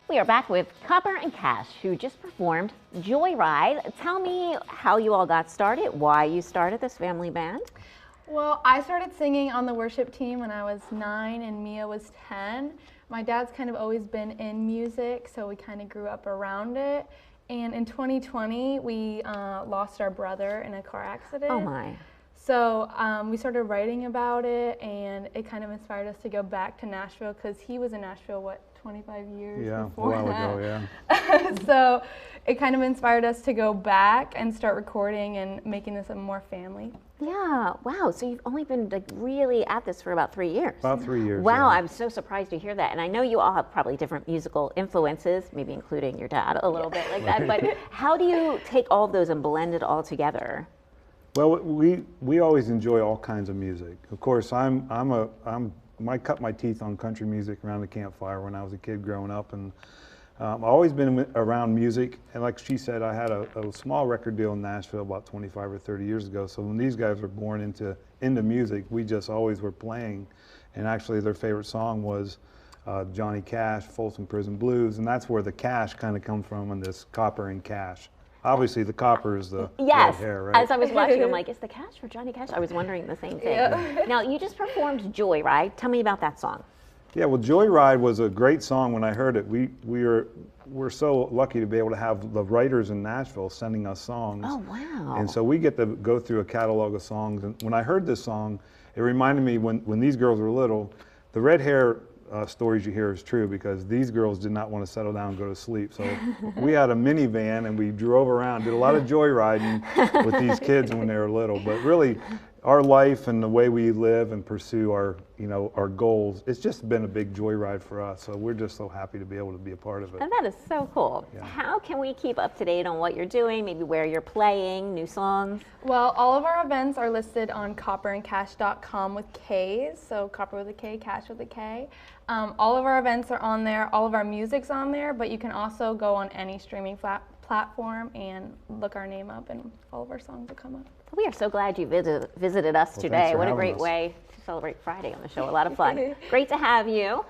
We are back with Copper and Cash, who just performed Joyride. Tell me how you all got started, why you started this family band. Well, I started singing on the worship team when I was 9 and Mia was 10. My dad's kind of always been in music, so we kind of grew up around it. And in 2020, we lost our brother in a car accident. Oh my. So we started writing about it, and it kind of inspired us to go back to Nashville because he was in Nashville, 25 years before a while that. ago, yeah. So it kind of inspired us to go back and start recording and making this a more family. Yeah, wow. So you've only been really at this for about 3 years. About 3 years. Wow, yeah. I'm so surprised to hear that. And I know you all have probably different musical influences, maybe including your dad a little bit like that. But how do you take all of those and blend it all together? Well, we always enjoy all kinds of music. Of course, I cut my teeth on country music around the campfire when I was a kid growing up, and I've always been around music. And like she said, I had a small record deal in Nashville about 25 or 30 years ago. So when these guys were born into music, we just always were playing. And actually, their favorite song was Johnny Cash, Folsom Prison Blues, and that's where the Cash kind of comes from in this Copper and Cash. Obviously, the copper is the red hair, right? As I was watching, I'm like, is the Cash for Johnny Cash? I was wondering the same thing. Yeah. Now, you just performed Joyride. Tell me about that song. Yeah, well, Joyride was a great song when I heard it. We're so lucky to be able to have the writers in Nashville sending us songs. Oh, wow. And so we get to go through a catalog of songs. And when I heard this song, it reminded me when these girls were little, the red hair stories you hear is true because these girls did not want to settle down and go to sleep. So we had a minivan and we drove around, did a lot of joyriding with these kids when they were little. But really, our life and the way we live and pursue our goals, it's just been a big joyride for us. So we're just so happy to be able to be a part of it. And that is so cool. Yeah. How can we keep up to date on what you're doing, maybe where you're playing, new songs? Well, all of our events are listed on copperandcash.com with K's, so copper with a K, cash with a K. All of our events are on there, all of our music's on there, but you can also go on any streaming platform and look our name up and all of our songs will come up. We are so glad you visited us Well, today. thanks for What a having great us. way to celebrate Friday on the show. A lot of fun. Great to have you.